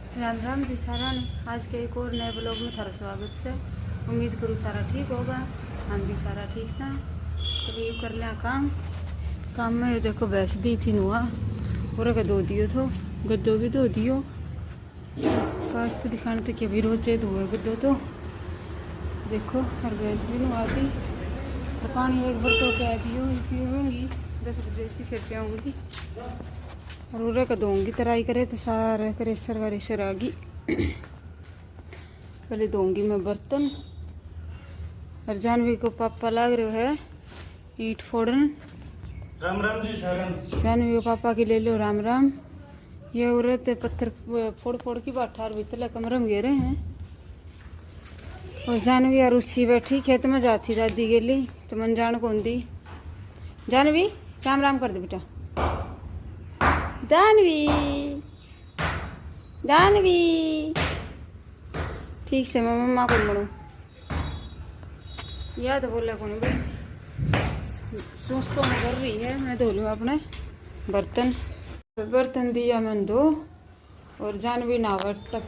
राम राम जी सारा ने। आज के एक और नए ब्लॉग में थारा स्वागत से। उम्मीद करूँ सारा ठीक होगा। हम भी सारा ठीक से। तो ये कर लिया काम में। ये देखो भैंस दी थी नुआ पूरा का धो दियो थो, गद्दो भी धो दियो। काश तो दिखाने तक अभी रोज धोए गद्दो तो देखो। और भैंस भी नुआ दी और पानी एक बार तो प्या दियो पीऊँगी। 10 बजे से फिर पियाऊँगी और उरे का दूँगी। तराई करे तो सारा करे रेसर आ गई। पहले दूँगी मैं बर्तन। और जानवी को पापा लाग रहे है ईट फोड़न। राम राम जी सारन। जानवी को पापा की ले लो राम राम। ये औरत पत्थर फोड़ फोड़ की बाठार भीतर कमरे में गिरे हैं। और जानवी और उसी बैठी खेत में जाती दादी के लिए तो मन जान कौन दी। जानवी राम राम कर दे बेटा। दानवी दानवी ठीक से मैं मम्मा को मड़ू याद बोला कौन भाई। सो में कर रही है। मैं धो लूँ अपने बर्तन दिया मैंने धो। और जानवी नावर टप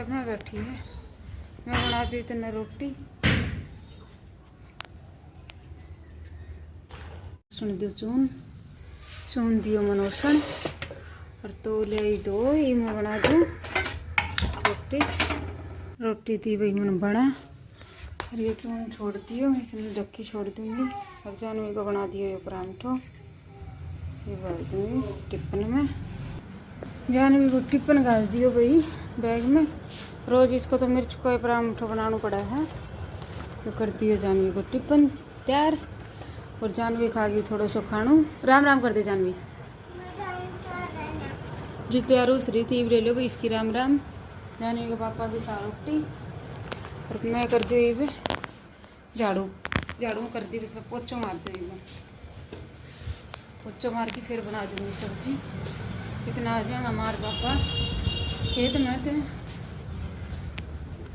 में बैठी है। मैं बनाती इतना रोटी सुन दो चून दियो मनोसन और तो ले दो ये मैं बना दूँ रोटी थी भाई मैंने बना। और ये चून छोड़ दियो इसमें डक्की छोड़ दूँगी। और जानवी को बना दियो ये परांठो। ये भर दूँगी टिफिन में। जानवी को टिफिन घाल दियो भाई बैग में। रोज इसको तो मिर्च को परांठो बनाना पड़ा है तो कर दियो जानवी को टिफिन तैयार। और जानवी खा गई थोड़ा सो खाणू। राम राम कर दे जानवी जी। तैयार उस रही थी ले लो भाई इसकी राम राम। जानवी के पापा की खा रोटी और मैं कर दी झाड़ू कर दी। पोछो मार दी मैं पोछो मार के फिर बना दूँगी सब्जी। इतना आ जाएगा हमारे पापा खेत में थे।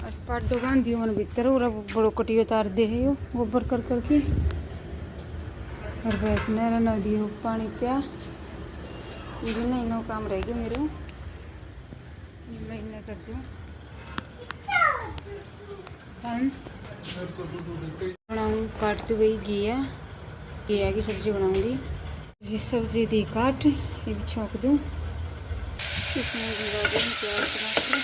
और पाडो बांध दियो मन भीतर और बड़ो कटी उतार दे है यो गोबर कर करके। और भैंस ने न दियो पानी पिया। ये नहीं नो काम रह गया मेरे। ये मैं इन्हें कर दूँ बनाऊँ काट दूँ वही घिया की सब्जी बनाऊँगी। ये सब्जी दी काट ये भी छोंक दूँ। इसमें प्याज टमाटर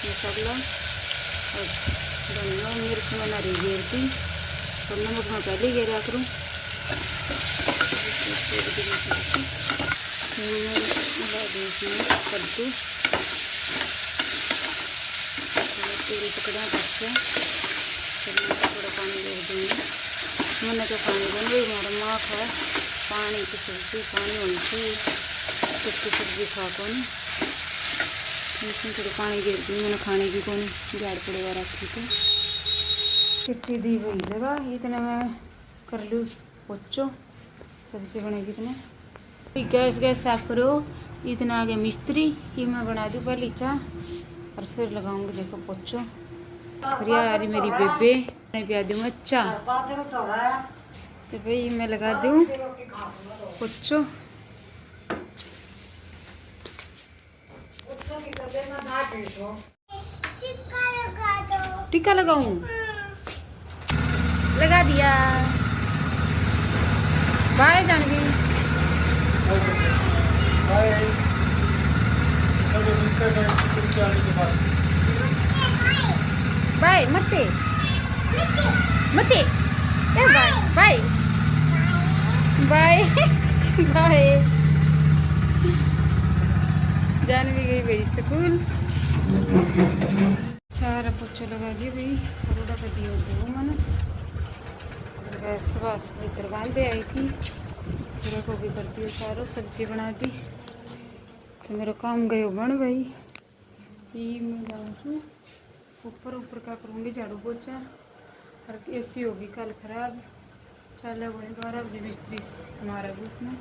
मसाला और धनिया मिर्च में नारी घेर दी और नमक में पहले घेरा करूँ। कद्दू तेल पकड़ा अच्छा थोड़ा पानी दे दूँगी। मैंने तो पानी बन गई हमारा माँ है पानी की सब्जी पानी होनी चाहिए। सूखी सब्जी खा कौन इसमें थोड़ा पानी गिर दी मैंने खाने की कौन झाड़ पड़ेगा रखी थी चिट्टी दी हुई देगा। इतने मैं कर लूँ पोचो सब्जी बनेगी इतने। गैस साफ करो। इतना आ गया मिस्त्री ये मैं बना दूँ पहले चाह और फिर लगाऊंगी देखो पोचो। और यार मेरी बेबे मैं पिया दूँ अच्छा तो भाई मैं लगा दूँ पोचो। टीका लगाऊं लगा दिया। बाय जानवी बाय मते bye bye bye bye. Jahnavi गई भाई स्कूल। सारा पोछा लगा दिया भाई रोड़ा पे दियो दो मैंने। सुबह भीतर बांधे आई थी पूरा को भी कर दियो सारो सब्जी बना दी तो मेरा काम गयो बन भाई। ये मैं जाऊँ ऊपर का करूँगी झाड़ू पोछा। और एसी होगी कल खराब चल दोबारा मिस्त्री हमारा भी उसमें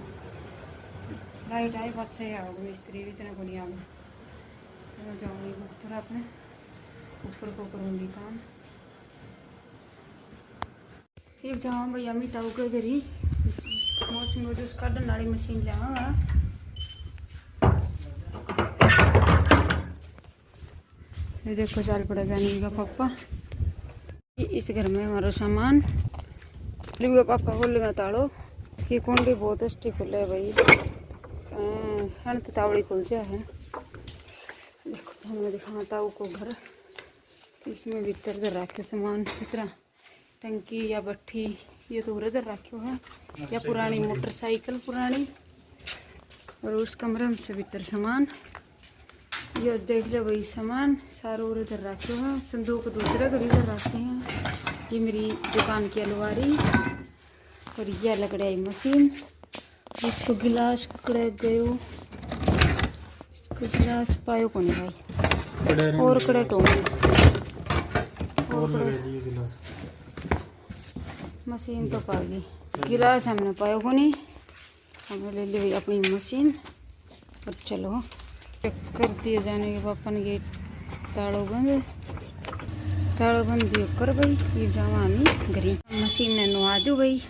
लाइट आई अच्छा ही आओगे मिस्त्री भी इतना बढ़िया आगे। मैं जाऊँगी ऊपर अपने ऊपर को करूँगी काम। फिर जाऊँ भैया मिटाऊ के इधर ही मौसमी जूस काटने वाली मशीन लाऊंगा ये देखो चाल पड़ा जाने का पापा। इस घर में हमारा सामान पापा खोलेगा ताड़ो। इसकी कुंडी बहुत अच्छी खुले है भाई, तावड़ी खुल जा है। देखो हमें दिखाता हूँ को घर, इसमें भीतर इधर रखे सामान, इतना टंकी या भट्ठी ये तो उधर रखे है, या पुरानी मोटरसाइकिल पुरानी। और उस कमरे में से भीतर सामान, ये देख लो भाई सामान सारे उधर रखे है। संदूक दूसरे घर इधर रखे हैं। ये मेरी दुकान की अलमारी, और यह लकड़ाई मशीन। इसको गिलास कड़े गयो, इसको गिलास पायो को नहीं भाई, और कड़े टोंगे मशीन तो पा गई, गिलास हमने पायो को नहीं। हमें ले ली अपनी मशीन। और चलो कर दिए जाने के पापा ने गेट ताड़ो बंद दियो कर भाई। ये जावा हमें घरी मशीन ने नुआ दू भाई,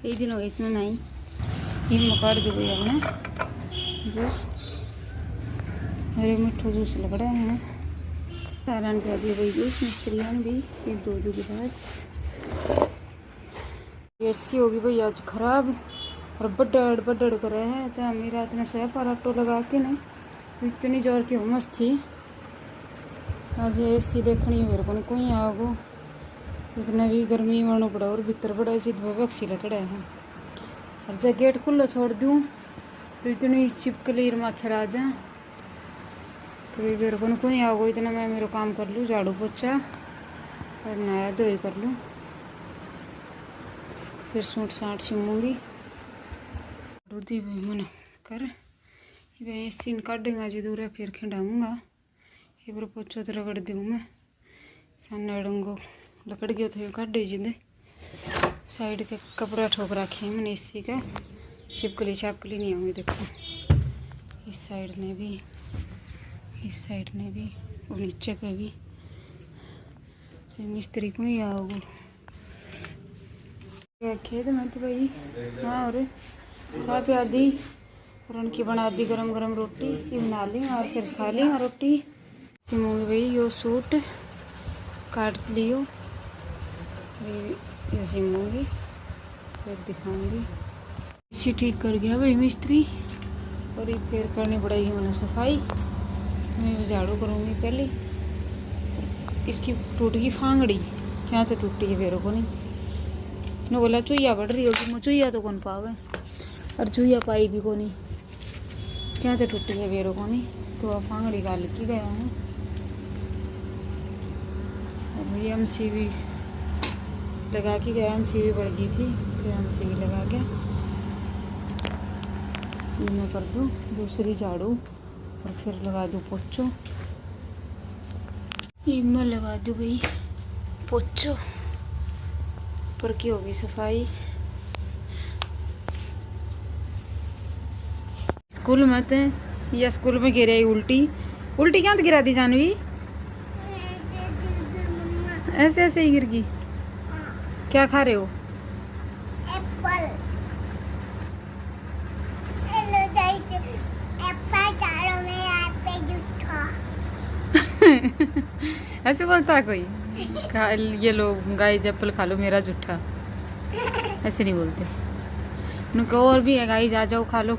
कई दिन हो गए इसमें नहीं। ये मकाड़ दो भाई अपने जूस, मेरे मिठो जूस लग रहा है सारान पे दिया भाई जूस। मिस्त्रियान भी ये दो गिलास। ये ऐसी होगी भाई आज खराब, और बड्डड़ कर रहे हैं। तो मेरी रात ने सोया पर ऑटो लगा के नहीं, इतनी जोर की हुमस थी। आज एसी देखनी है मेरे को, नहीं कोई आओगो इतना भी गर्मी मानो पड़ा, और भीतर बड़ा सीध बक्सी लकड़ा है। और जब गेट खुला छोड़ दूँ तो इतनी छिपकली मच्छर आ जाए, तो मेरे को कोई आओगो इतना। मैं मेरा काम कर लूँ, झाड़ू पोछा और नया धोई कर लूँ, फिर सूट साट सिमूँगी। दूधी भाई मन कर सीन काटेगा जी दूर, फिर खिंडाऊँगा। एक बार पोछो तो रगड़ दूँ मैं, सामने अड़ूंगो लकड़ गया तो काटे जिंदे। साइड के कपड़ा ठोक रखे हैं मैंने इसी का, छिपकली छापकली नहीं आऊँगी। देखो इस साइड ने भी, इस साइड ने भी, और नीचे का भी। मिस्त्री को ही आओगे खेत में तो भाई। हाँ और चाय पिया दी, और उनकी बना दी गरम गरम रोटी, ये बना ली और फिर खा ली रोटी। सिमूंगी भाई यो सूट काट लियो, ये सिमूंगी फिर दिखाऊंगी। इसी ठीक कर गया भाई मिस्त्री, और ये फिर करनी पड़ेगी मैंने सफाई। मैं झाड़ू करूँगी पहले। इसकी टूट गई फांगड़ी, क्या तो टूटी है मेरे को नहीं। ने बोला चुईया बढ़ रही होगी, मैं चुईया तो कौन पावे, और चुईया पाई भी को नहीं, क्या तो टूटी है मेरे को नहीं। तो अब फांगड़ी का लिखी गया हूँ। अब ये MCV लगा के गया, MCV बढ़ गई थी, फिर MCV लगा के ये मैं कर दूँ दूसरी झाड़ू, और फिर लगा दूँ पोछो। ये मैं लगा दूँ भाई पोछो, ऊपर की होगी सफाई। स्कूल में थे, या स्कूल में गिरा उल्टी क्या तो गिरा दी जानवी, ऐसे ऐसे ही गिर गई। क्या खा रहे हो? एप्पल। ऐसे बोलता है कोई, खा ये लो गाइस एप्पल खा लो मेरा जूठा, ऐसे नहीं बोलते। उनको और भी है गाइस, आ जाओ खा लो।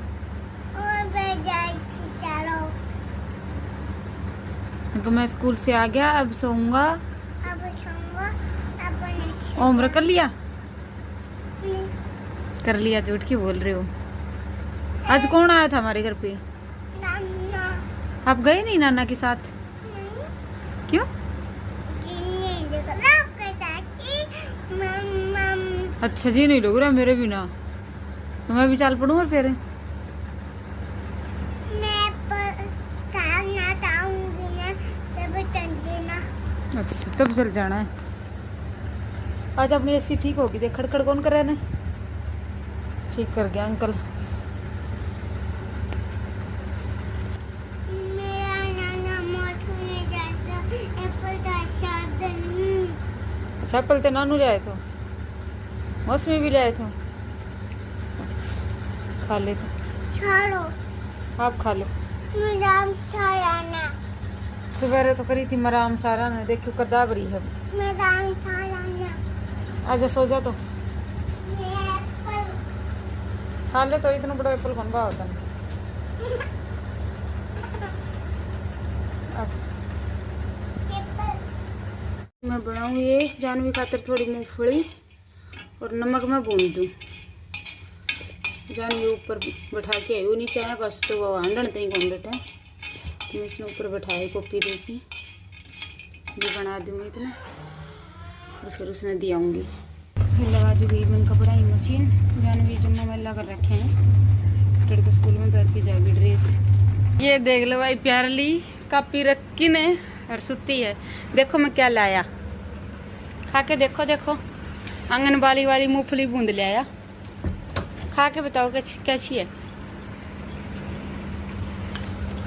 उनको मैं स्कूल से आ गया, अब सोऊंगा। होमवर्क कर लिया? कर लिया, झूठ की बोल रहे हो। आज कौन आया था हमारे घर पे? नाना। आप गए नहीं नाना के साथ? क्यों? अच्छा जी नहीं लग रहा मेरे भी ना, तो मैं भी चाल पड़ूँ और फिर अच्छा तब चल जाना है। आज अपनी एसी ठीक होगी, देख खड़खड़ कौन कर रहा है? ठीक कर गया अंकल। अच्छा एप्पल तो नानू ले आए थे, मौसमी भी ले आए थे। अच्छा खा ले तो, छोड़ो आप खा लो। सवेरे तो करी थी मराम सारा ने, देखियो कदाबरी है। मेरा खाना आजा सो जा तो एप्पल खा ले, तो इतना बड़ा एप्पल कौन बा होता है। अच्छा एप्पल मैं बनाऊँ ये जानवी खातर थोड़ी मूंगफली और नमक में भून दूँ। जानवी ऊपर बैठा के आई वो नीचे आया, बस तो वो आंडन तई कौन बैठा, मैं इसने ऊपर बैठाई कॉपी देखी ये बना दूँ मैं इतना, और फिर उसने दियाऊँगी। फिर लगा दूँगी मन कपड़ा ही मशीन। जानवी जम्मा मैला कर रखे हैं, लड़के स्कूल में पहन के जाएगी ड्रेस। ये देख लो भाई प्यारली कापी रखी ने और सुती है। देखो मैं क्या लाया, खा के देखो। देखो आंगनबाड़ी वाली मूंगफली बूंद ले आया, खा के बताओ कैसी है।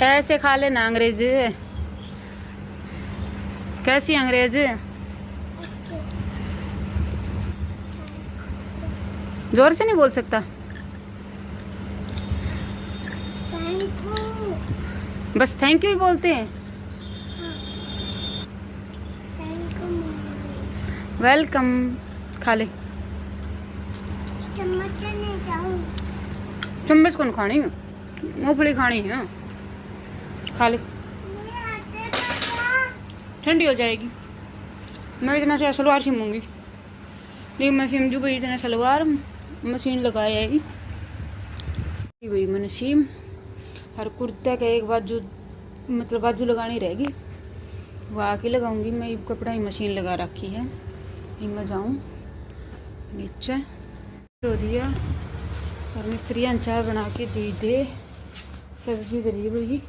ऐसे खा लेना अंग्रेज, कैसी अंग्रेज? जोर से नहीं बोल सकता, थैंक यू बस थैंक यू ही बोलते हैं। थैंक यू वेलकम, खा ले। चम्मच नहीं जाऊँ चम्मच कौन खानी है, मूंगफली खानी है, खा ले, मेरे हाथे का ठंडी हो जाएगी। मैं इतना से सलवार सिमूंगी, लेकिन मैं सिम जू भाई इतना सलवार मशीन लगाया है भाई मैंने सिम। हर कुर्ते का एक बाजू मतलब बाजू लगानी रहेगी, वो आके लगाऊंगी। मैं कपड़ा ही मशीन लगा रखी है, मैं जाऊँ नीचे धो दिया और मिस्त्रियाँ चाय बना के दी दे। सब्जी धरी भाई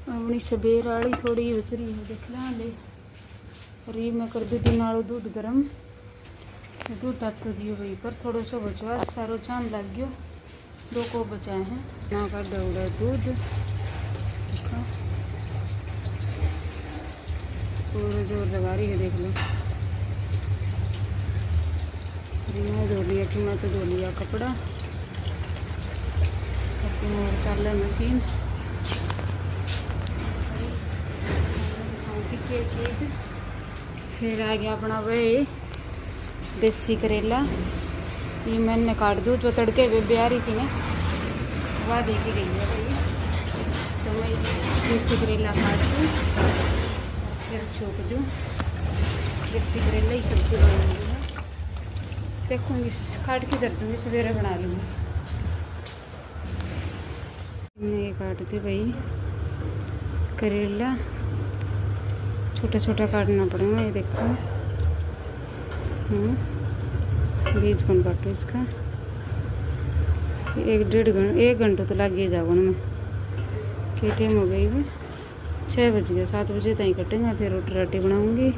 अपनी सबेर आड़ी थोड़ी बच रही है, देख ला ले। अरे मैं कर दी नालों दूध गरम, दूध तब तो दियो भाई पर थोड़ा सा बचवा, सारो चांद लग गयो, 2 को बचाए हैं ना का डौड़ा दूध। देखो पूरा जोर लगा रही है, देख लो। मैं धो लिया कि मैं तो धो लिया कपड़ा, और चल रहा मशीन। चीज फिर आ गया अपना भाई देसी करेला, ये मैंने काट दूँ जो तड़के पे ब्याह रही थी ना, वह दे के गई है भाई। तो मैं देसी करेला काट दूँ फिर छोड़ दूँ, देसी करेला ही सब्जी बनाऊँगी मैं। देखूँगी काट के कर दूँगी, सवेरे बना लूँगी। मैं ये काट दी भाई करेला, छोटा छोटा काटना पड़ेगा। ये देखो बीज कौन काटो इसका, 1 घंटा तो लग ही जाओ में। क्या टाइम हो गई है, 6 बज गए, 7 बजे तक कटेंगे, फिर रोटी राटी बनाऊंगी।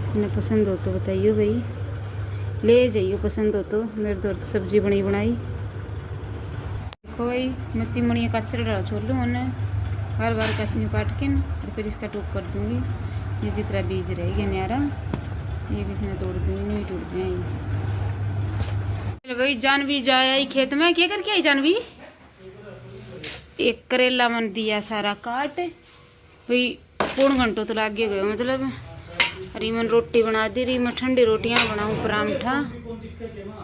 इसने पसंद हो तो बताइयो भाई, ले जाइयो पसंद हो तो। मेरे दौर सब्जी बनी बनाई। देखो भाई मैं 3 मणिया कचरा डाल छोड़ लूँ उन्हें, बार बार कचनी काट के ना, और फिर इसका टोक कर दूँगी। ये जितना बीज रहेगा न्यारा ये भी इसने तोड़ दूँगी, नहीं टूट जाएंगे। चलो भाई जानवी जाए आई खेत में, क्या करके आई जानवी? एक करेला मन दिया सारा काट भाई, 1 घंटों तो लग गए मतलब। अरे मन रोटी बना दी रही, मैं ठंडी रोटियाँ बनाऊँ परांठा,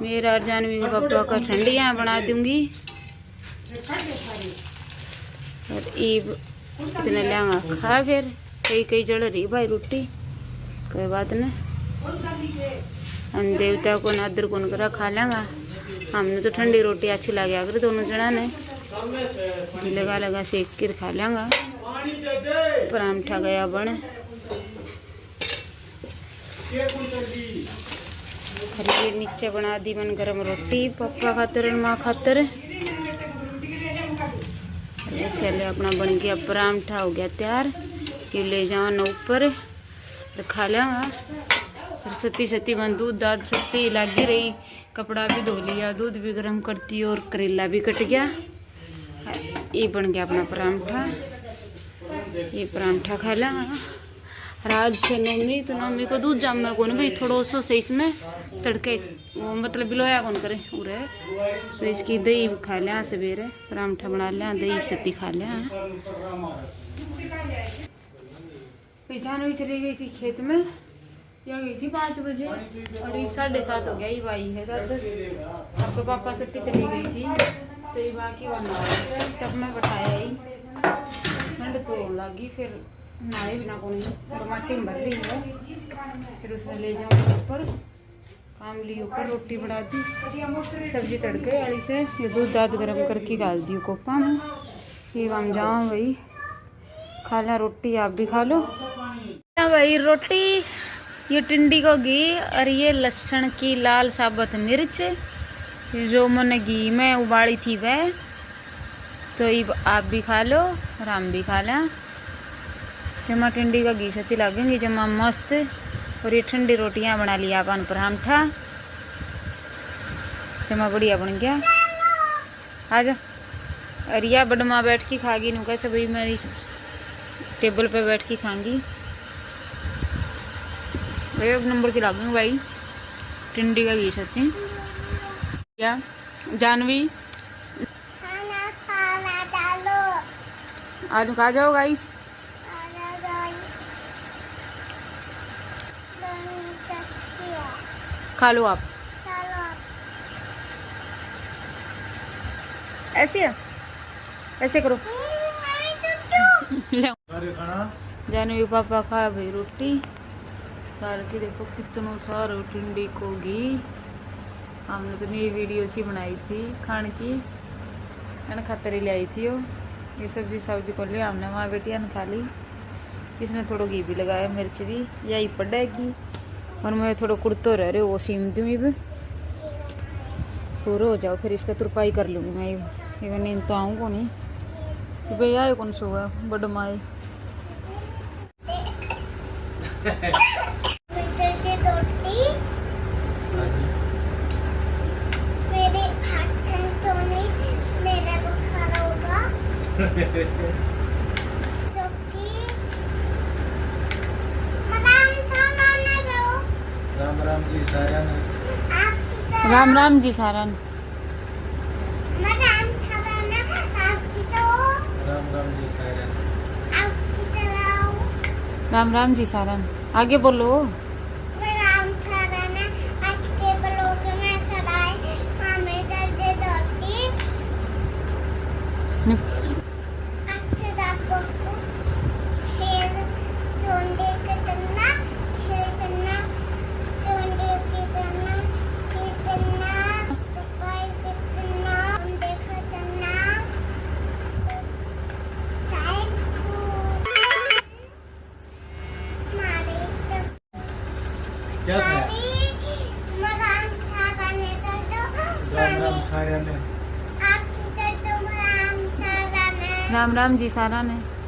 मेरा और जानवी के पापा का ठंडियाँ बना दूँगी। और ईब इतना लेंगा खा, फिर कई जड़ रही भाई रोटी, कोई बात नहीं। हम देवता को नादर कौन करा खा लेंगा, हमने तो ठंडी रोटी अच्छी लगे अगर दोनों जना ने लगा सेक कर खा लेंगा। परांठा गया बन, ये नीचे बना दी मन गरम रोटी पापा खातर माँ खातर। चले अपना बन गया परांठा, हो गया तैयार, कि ले जाओ ना ऊपर खा लेंगा। फिर सती बन दूध दाद सती लगी रही, कपड़ा भी धो लिया, दूध भी गर्म करती और करेला भी कट गया। ये बन गया अपना परांठा, ये परांठा खा लेंगा। राज से नवमी तो नवमी को दूध जाम में कौन भाई थोड़ा सो से इसमें तड़के वो मतलब बिलोया कौन करे उरे, तो इसकी दही खा लिया सवेरे, परांठा बना लिया, दही सत्ती खा लिया। पहचान भी चली गई थी खेत में, या गई थी 5 बजे और 7:30 हो गया। ये भाई है आपके पापा सत्ती चली गई थी, तो ये बाकी बना तब मैं बैठाया ही ठंड तो लगी, फिर नहाए बिना को नहीं और माटी में भर रही है, फिर उसमें ले जाऊँ ऊपर काम ली, ऊपर रोटी बना दी, सब्जी तड़के वाली से, ये दूध दाद गर्म करके डाल दी कोपा में। ये हम जाओ भाई खा ला रोटी, आप भी खा लो भाई रोटी। ये टिंडी को घी और ये लहसुन की लाल साबुत मिर्च जो मैंने घी में उबाली थी वह, तो ये आप भी खा लो और हम भी खा लें। जमा टिंडी का घी सती लगेंगी जमा मस्त। और ये ठंडी रोटियां बना लिया अपन परांठा, जमा बढ़िया बन गया। आजा अरिया बड़मा बैठ के खागी, नु कैसे भाई मैं इस टेबल पे बैठ के खाऊंगी, 1 नंबर की लागेंगे भाई टिंडी का घी सती। क्या जानवी खाना खाना डालो। आज खा जाओ गाइस, खा लो आप। ऐसे है, ऐसे करो। ले जानवी पापा खा भाई रोटी डाल के, देखो कितना सारा टिंडी को घी। हमने तो नई वीडियो सी बनाई थी खाने की, मैंने खतरे ले आई थी। ये सब्जी को लिया हमने, वहाँ बेटिया ने खा ली। इसने थोड़ा घी भी लगाया, मिर्च भी, यही पड़ेगी। और मैं थोड़ा कुर्तो रह रहे वो सीम दूँ, अब पूरा हो जाओ फिर इसका तुरपाई कर लूँगी मैं। ये नींद तो आऊँ को नहीं, भैया आए कौन सो है बड़ माए। राम राम जी सारन। राम राम जी सारन। राम राम जी सारन। राम राम जी सारन। आगे बोलो। क्या खाया? राम राम सारन। राम राम जी सारन है।